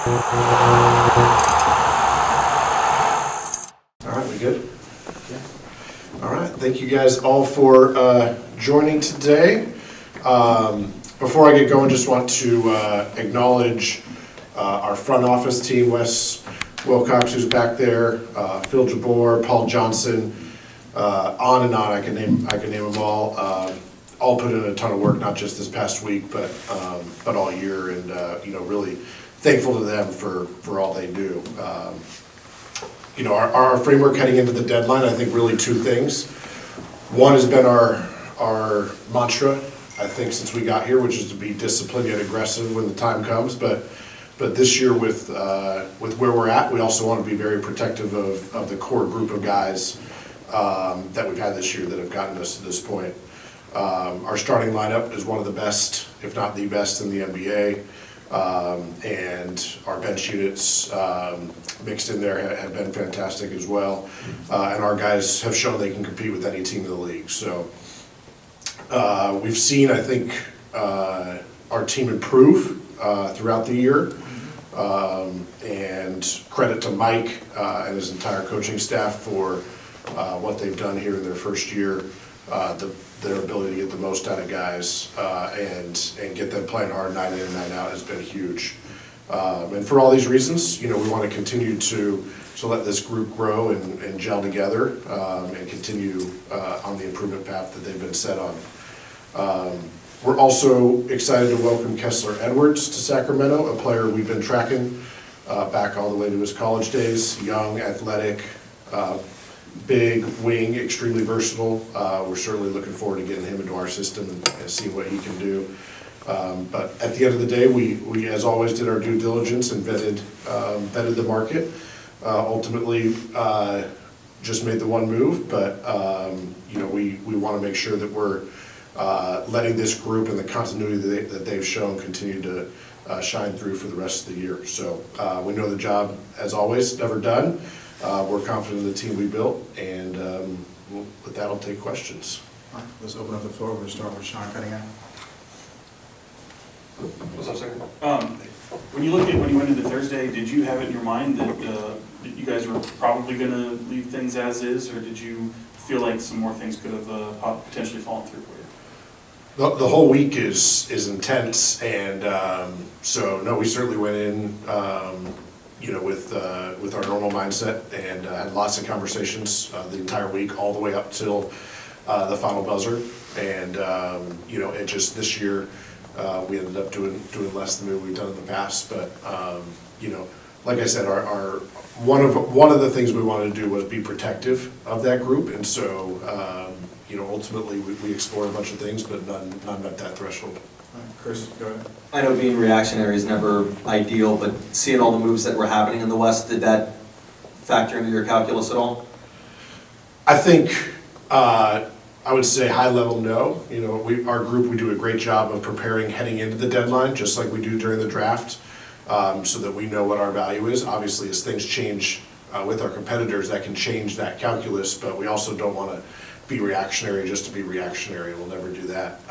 All right, we good? Yeah. All right, thank you guys all for joining today. Before I get going, just want to acknowledge our front office team, Wes Wilcox, who's back there, Phil Jabor, Paul Johnson, on and on. I can name them all put in a ton of work, not just this past week, but all year, and really thankful to them for all they do. Our framework heading into the deadline, I think really two things. One has been our mantra, I think, since we got here, which is to be disciplined yet aggressive when the time comes. But this year, with where we're at, we also want to be very protective of the core group of guys that we've had this year that have gotten us to this point. Our starting lineup is one of the best, if not the best, in the NBA. And our bench units mixed in there have been fantastic as well. And our guys have shown they can compete with any team in the league. So we've seen, I think, our team improve throughout the year. And credit to Mike and his entire coaching staff for what they've done here in their first year. Their ability to get the most out of guys and get them playing hard night in and night out has been huge. And for all these reasons, we want to continue to let this group grow and gel together and continue on the improvement path that they've been set on. We're also excited to welcome Kessler Edwards to Sacramento, a player we've been tracking back all the way to his college days. Young, athletic, big wing, extremely versatile. We're certainly looking forward to getting him into our system and seeing what he can do. But at the end of the day, we as always did our due diligence and vetted the market. Ultimately, just made the one move, but we want to make sure that we're letting this group and the continuity that they've shown continue to shine through for the rest of the year. So we know the job, as always, never done. We're confident in the team we built, and with that, I'll take questions. All right, let's open up the floor. We'll start with Sean Cunningham. What's up, sir? When you went into Thursday, did you have it in your mind that you guys were probably going to leave things as is, or did you feel like some more things could have potentially fallen through for you? The whole week is intense, and so no, we certainly went in with our normal mindset and had lots of conversations the entire week, all the way up till the final buzzer. And it just this year we ended up doing less than we've done in the past. But like I said, our one of the things we wanted to do was be protective of that group, and so ultimately we explored a bunch of things, but none met that threshold. Chris, go ahead. I know being reactionary is never ideal, but seeing all the moves that were happening in the West, did that factor into your calculus at all? I think I would say high level, no. Our group, we do a great job of preparing heading into the deadline, just like we do during the draft, so that we know what our value is. Obviously, as things change with our competitors, that can change that calculus, but we also don't want to be reactionary just to be reactionary. We'll never do that.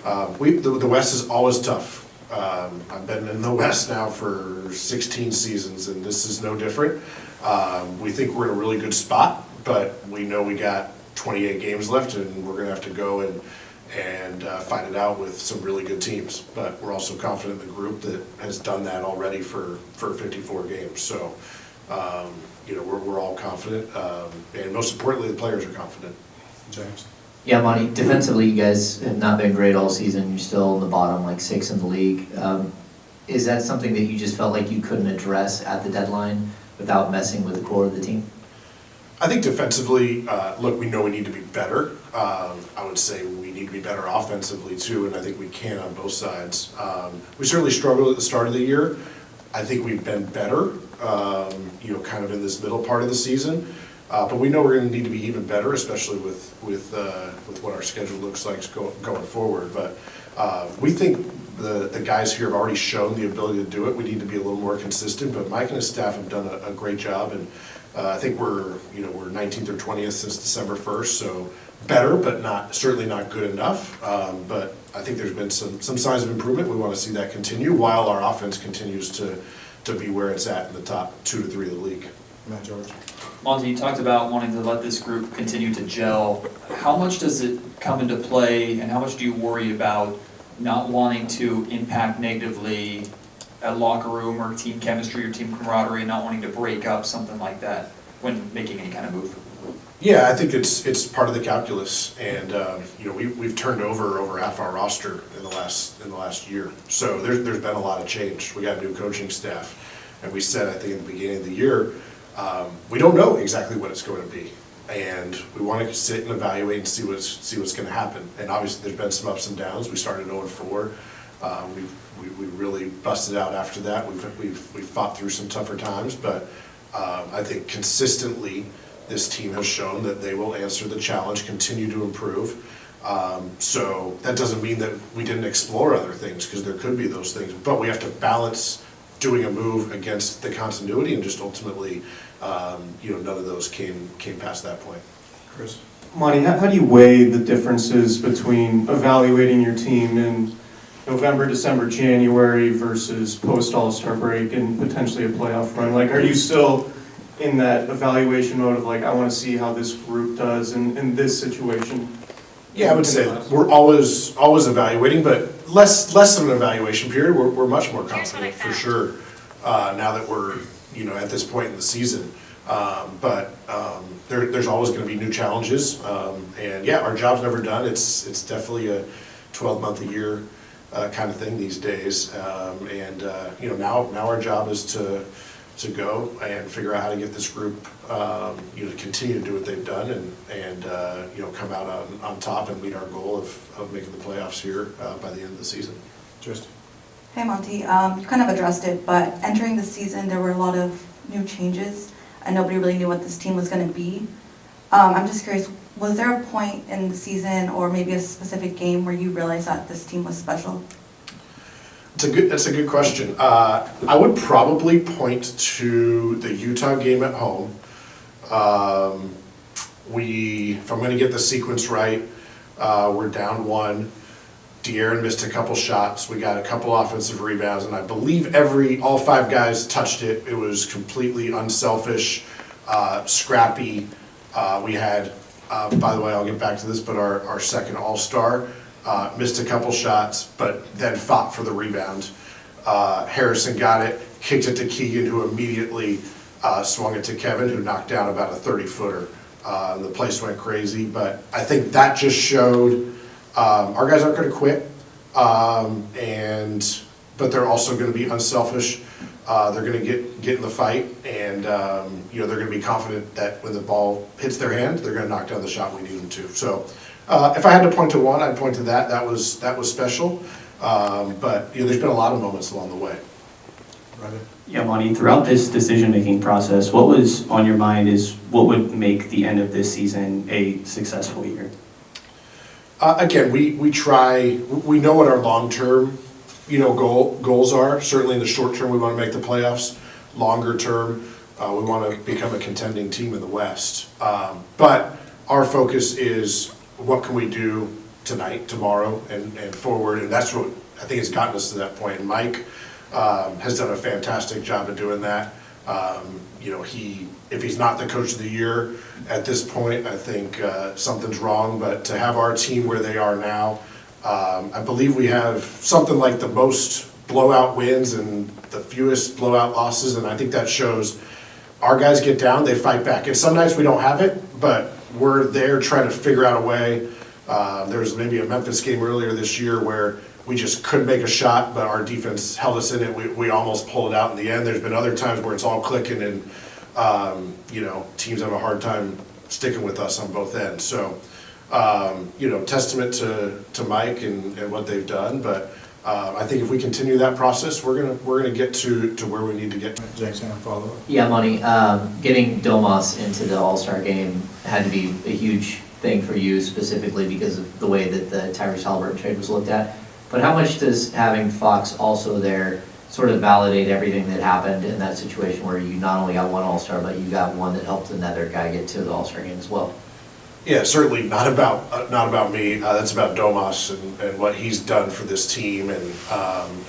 The West is always tough. I've been in the West now for 16 seasons, and this is no different. We think we're in a really good spot, but we know we got 28 games left, and we're going to have to go and fight it out with some really good teams. But we're also confident in the group that has done that already for 54 games. So, we're all confident, and most importantly, the players are confident. James. Yeah, Monty, defensively you guys have not been great all season. You're still in the bottom, like 6 in the league. Is that something that you just felt like you couldn't address at the deadline without messing with the core of the team? I think defensively, look, we know we need to be better. I would say we need to be better offensively too, and I think we can on both sides. We certainly struggled at the start of the year. I think we've been better, kind of in this middle part of the season. But we know we're going to need to be even better, especially with what our schedule looks like going forward. But we think the guys here have already shown the ability to do it. We need to be a little more consistent. But Mike and his staff have done a great job, and I think we're 19th or 20th since December 1st, so better, but certainly not good enough. But I think there's been some signs of improvement. We want to see that continue while our offense continues to be where it's at in the top 2 to 3 of the league. Matt George. Monte, you talked about wanting to let this group continue to gel. How much does it come into play, and how much do you worry about not wanting to impact negatively a locker room or team chemistry or team camaraderie, and not wanting to break up something like that when making any kind of move? Yeah, I think it's part of the calculus, and we've turned over half our roster in the last year. So there's been a lot of change. We got a new coaching staff, and we said, I think at the beginning of the year, we don't know exactly what it's going to be, and we want to sit and evaluate and see what's going to happen. And obviously, there's been some ups and downs. We started 0-4. We really busted out after that. We've fought through some tougher times, but I think consistently, this team has shown that they will answer the challenge, continue to improve. So that doesn't mean that we didn't explore other things, because there could be those things. But we have to balance doing a move against the continuity, and just ultimately, none of those came past that point. Chris. Monty, how do you weigh the differences between evaluating your team in November, December, January versus post All-Star break and potentially a playoff run? Like, are you still in that evaluation mode of like, I want to see how this group does in this situation? Yeah, I would say we're always evaluating, but less of an evaluation period. We're much more confident for sure now that we're at this point in the season. But there's always going to be new challenges, and yeah, our job's never done. It's definitely a 12-month a year kind of thing these days, and now our job is to go and figure out how to get this group, to continue to do what they've done and come out on top and meet our goal of making the playoffs here by the end of the season. Just. Hey Monty, you kind of addressed it, but entering the season there were a lot of new changes and nobody really knew what this team was going to be. I'm just curious, was there a point in the season or maybe a specific game where you realized that this team was special? That's a good question. I would probably point to the Utah game at home. If I'm going to get the sequence right, we're down 1. De'Aaron missed a couple shots. We got a couple offensive rebounds, and I believe all 5 guys touched it. It was completely unselfish, scrappy. We had, by the way, I'll get back to this, but our second All-Star missed a couple shots, but then fought for the rebound. Harrison got it, kicked it to Keegan, who immediately swung it to Kevin, who knocked down about a 30-footer. The place went crazy, but I think that just showed our guys aren't going to quit, but they're also going to be unselfish. They're going to get in the fight, and they're going to be confident that when the ball hits their hand, they're going to knock down the shot we need them to. So if I had to point to one, I'd point to that. That was special, but there's been a lot of moments along the way. Brother. Yeah, Monty, throughout this decision-making process, what was on your mind is what would make the end of this season a successful year? Again, we know what our long-term, goals are. Certainly in the short term, we want to make the playoffs. Longer term, we want to become a contending team in the West. But our focus is what can we do tonight, tomorrow, and forward, and that's what I think has gotten us to that point. And Mike has done a fantastic job of doing that. If he's not the coach of the year at this point, I think something's wrong. But to have our team where they are now, I believe we have something like the most blowout wins and the fewest blowout losses, and I think that shows our guys get down, they fight back. And some nights we don't have it, but we're there trying to figure out a way. There was maybe a Memphis game earlier this year where we just couldn't make a shot, but our defense held us in it. We almost pulled it out in the end. There's been other times where it's all clicking and, teams have a hard time sticking with us on both ends. So, testament to Mike and what they've done. But I think if we continue that process, we're gonna get to where we need to get to. Jackson, follow-up. Yeah, Monty, getting Domas into the All-Star game had to be a huge thing for you specifically because of the way that the Tyrese Haliburton trade was looked at. But how much does having Fox also there sort of validate everything that happened in that situation where you not only got one All-Star, but you got one that helped another guy get to the All-Star game as well? Yeah, certainly not about me. That's about Domas and what he's done for this team, and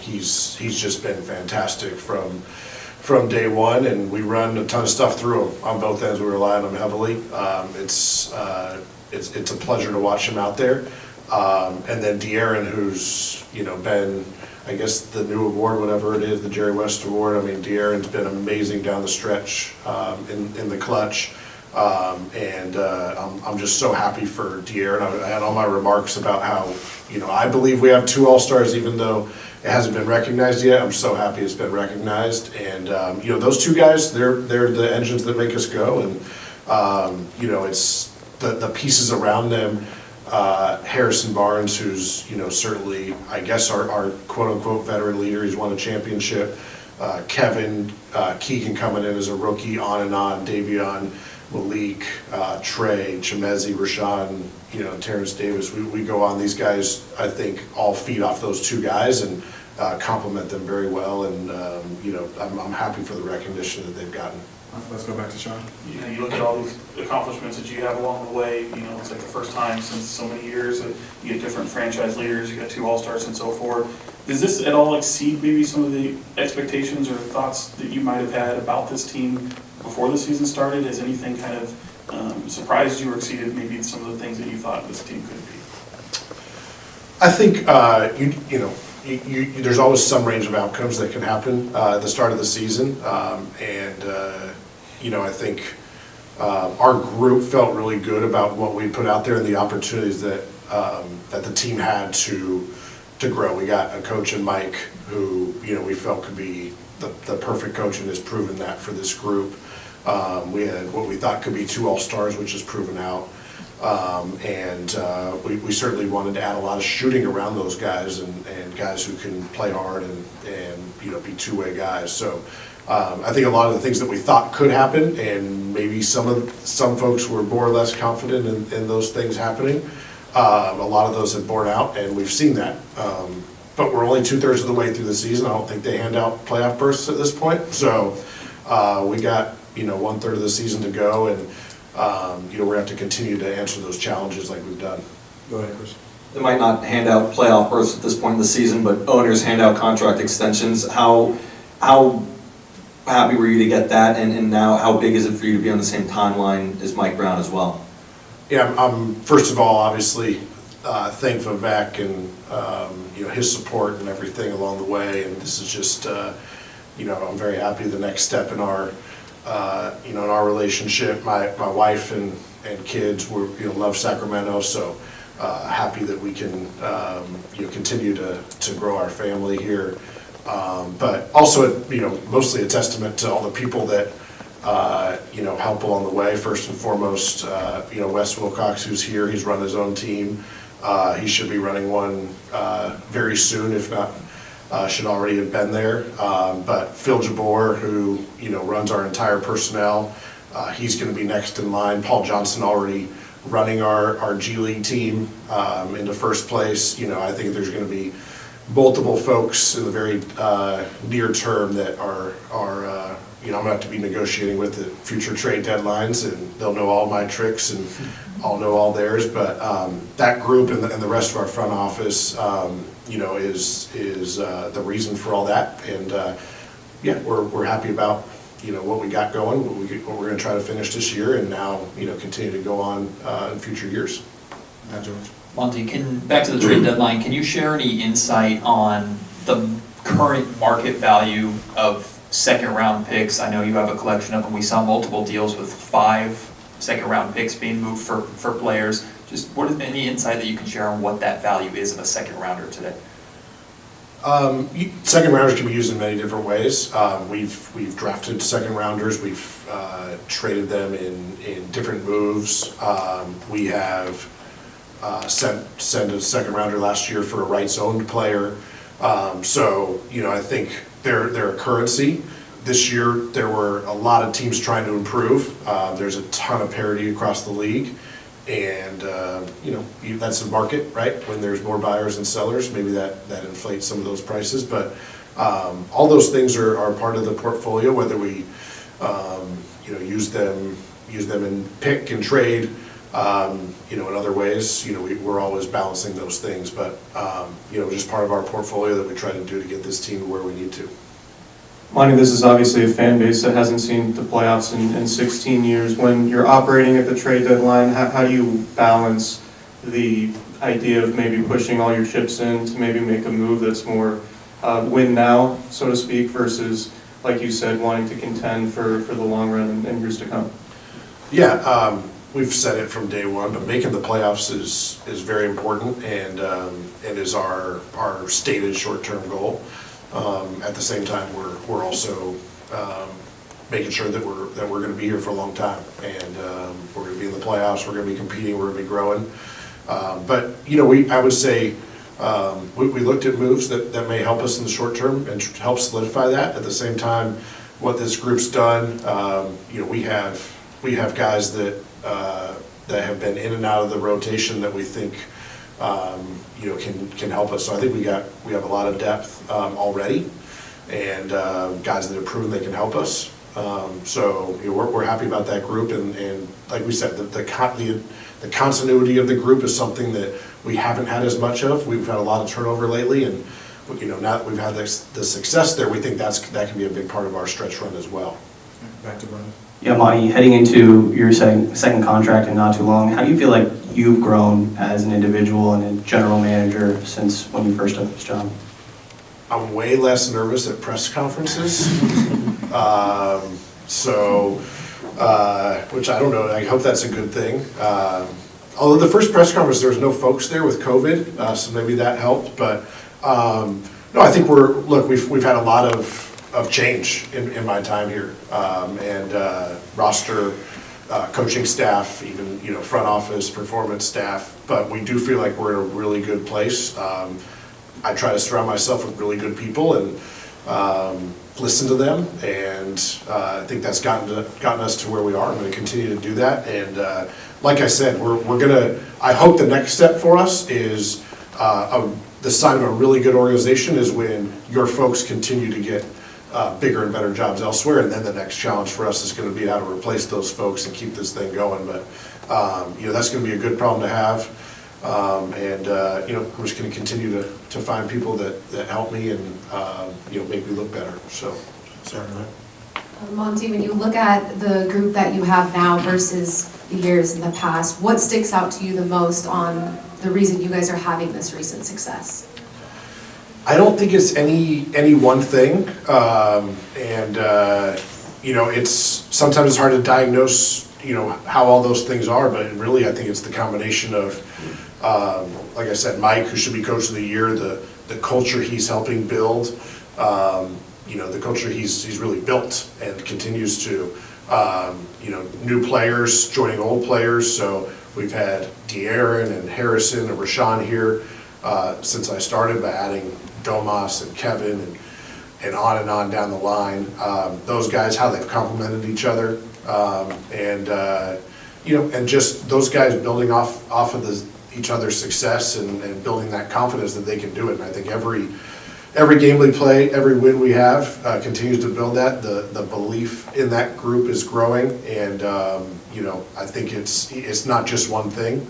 he's just been fantastic from day one. And we run a ton of stuff through him on both ends. We rely on him heavily. It's a pleasure to watch him out there. And then De'Aaron, who's been, I guess, the new award, whatever it is, the Jerry West Award. I mean, De'Aaron's been amazing down the stretch in the clutch. I'm just so happy for De'Aaron. I had all my remarks about how, I believe we have 2 All-Stars, even though it hasn't been recognized yet. I'm so happy it's been recognized. And, those 2 guys, they're the engines that make us go. And, it's the pieces around them. Harrison Barnes, who's, certainly, I guess, our quote-unquote veteran leader. He's won a championship. Kevin Keegan coming in as a rookie, on and on. Davion, Malik, Trey, Chemezi, Rashawn, Terrence Davis. We go on. These guys, I think, all feed off those 2 guys and complement them very well. And, I'm happy for the recognition that they've gotten. Let's go back to Sean. You look at all these accomplishments that you have along the way, it's like the first time since so many years that you get different franchise leaders, you got 2 All-Stars and so forth. Does this at all exceed maybe some of the expectations or thoughts that you might have had about this team before the season started? Has anything kind of surprised you or exceeded maybe some of the things that you thought this team could be? I think, there's always some range of outcomes that can happen at the start of the season. I think our group felt really good about what we put out there and the opportunities that the team had to grow. We got a coach in Mike who, we felt could be the perfect coach and has proven that for this group. We had what we thought could be 2 All-Stars, which is proven out. We certainly wanted to add a lot of shooting around those guys and guys who can play hard and be 2-way guys. So I think a lot of the things that we thought could happen, and maybe some folks were more or less confident in those things happening. A lot of those have borne out, and we've seen that. But we're only 2/3 of the way through the season. I don't think they hand out playoff berths at this point. So we got 1/3 of the season to go, and we're going to have to continue to answer those challenges like we've done. Go ahead, Chris. They might not hand out playoff berths at this point in the season, but owners hand out contract extensions. How happy were you to get that, and now how big is it for you to be on the same timeline as Mike Brown as well? Yeah, I'm first of all, obviously, thank Vivek and his support and everything along the way. And this is just, I'm very happy the next step in our, in our relationship. My wife and kids love Sacramento, so happy that we can continue to grow our family here. But also, mostly a testament to all the people that help along the way. First and foremost, Wes Wilcox, who's here. He's run his own team. He should be running one very soon, if not, should already have been there. But Phil Jabor, who runs our entire personnel, he's going to be next in line. Paul Johnson already running our G League team into first place. I think there's going to be multiple folks in the very near term that are I'm going to have to be negotiating with the future trade deadlines, and they'll know all my tricks and I'll know all theirs. But that group and the rest of our front office, is the reason for all that. And we're happy about what we got going, what we're going to try to finish this year, and now continue to go on in future years. George. Monte, back to the trade deadline, can you share any insight on the current market value of second-round picks? I know you have a collection of them. We saw multiple deals with 5 second-round picks being moved for players. Just any insight that you can share on what that value is of a second-rounder today? Second rounders can be used in many different ways. We've drafted second rounders. We've traded them in different moves. We have sent a second rounder last year for a rights-owned player. I think they're a currency. This year there were a lot of teams trying to improve. There's a ton of parity across the league. And, that's the market, right? When there's more buyers and sellers, maybe that inflates some of those prices. But all those things are part of the portfolio, whether we, use them in pick and trade. In other ways, we're always balancing those things, but, just part of our portfolio that we try to do to get this team to where we need to. Monty, this is obviously a fan base that hasn't seen the playoffs in 16 years. When you're operating at the trade deadline, how do you balance the idea of maybe pushing all your chips in to maybe make a move that's more win now, so to speak, versus, like you said, wanting to contend for the long run and years to come? Yeah, we've said it from day one, but making the playoffs is very important and is our stated short-term goal. At the same time, we're also making sure that we're going to be here for a long time, and we're going to be in the playoffs. We're going to be competing. We're going to be growing. But I would say we looked at moves that may help us in the short term and help solidify that. At the same time, what this group's done, we have guys that have been in and out of the rotation that we think can help us. So I think we have a lot of depth already, and guys that have proven they can help us. So we're happy about that group, and like we said, the continuity of the group is something that we haven't had as much of. We've had a lot of turnover lately, and now that we've had the success there, we think that can be a big part of our stretch run as well. Back to Brian. Yeah, Monty, heading into your second contract in not too long, how do you feel like you've grown as an individual and a general manager since when you first took this job? I'm way less nervous at press conferences. Which I don't know, I hope that's a good thing. Although the first press conference, there was no folks there with COVID, so maybe that helped. But no, I think we've had a lot of change in my time here, and roster, coaching staff, even front office, performance staff. But we do feel like we're in a really good place. I try to surround myself with really good people and listen to them, and I think that's gotten us to where we are. I'm going to continue to do that, and like I said, I hope the next step for us is the sign of a really good organization is when your folks continue to get bigger and better jobs elsewhere, and then the next challenge for us is going to be how to replace those folks and keep this thing going. But that's going to be a good problem to have, and we're just going to continue to find people that help me and make me look better. So, Sorry, Ryan. Monty, when you look at the group that you have now versus the years in the past, what sticks out to you the most on the reason you guys are having this recent success? I don't think it's any one thing, it's sometimes it's hard to diagnose, how all those things are, but really I think it's the combination of, like I said, Mike, who should be Coach of the Year, the culture he's helping build, the culture he's really built and continues to, new players joining old players. So we've had De'Aaron and Harrison and Rashawn here since I started, by adding Domas and Kevin and on down the line. Those guys, how they've complemented each other, and just those guys building off of each other's success and building that confidence that they can do it. And I think every game we play, every win we have continues to build that. The belief in that group is growing, and I think it's not just one thing.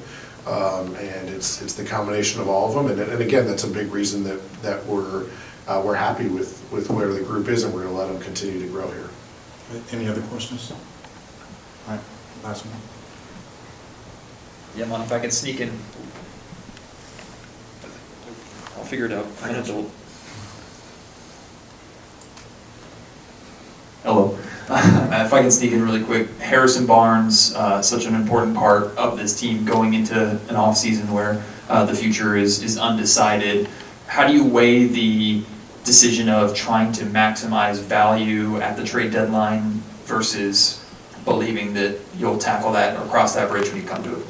And it's the combination of all of them, and again, that's a big reason that we're happy with where the group is, and we're going to let them continue to grow here. Any other questions? All right, last one. Yeah, man, if I can sneak in. I'll figure it out. I'm an adult. Hello. If I can sneak in really quick, Harrison Barnes, such an important part of this team going into an off season where the future is undecided. How do you weigh the decision of trying to maximize value at the trade deadline versus believing that you'll tackle that or cross that bridge when you come to it?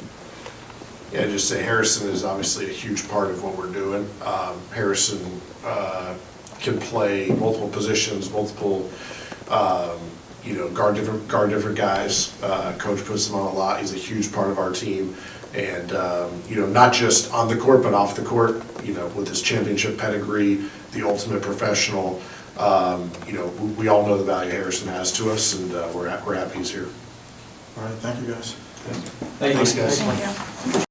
Yeah, just say Harrison is obviously a huge part of what we're doing. Harrison can play multiple positions, multiple. Guard different guys. Coach puts him on a lot. He's a huge part of our team, and not just on the court but off the court. With his championship pedigree, the ultimate professional. We all know the value Harrison has to us, and we're happy he's here. All right, thank you guys. Thanks, guys. Thank you.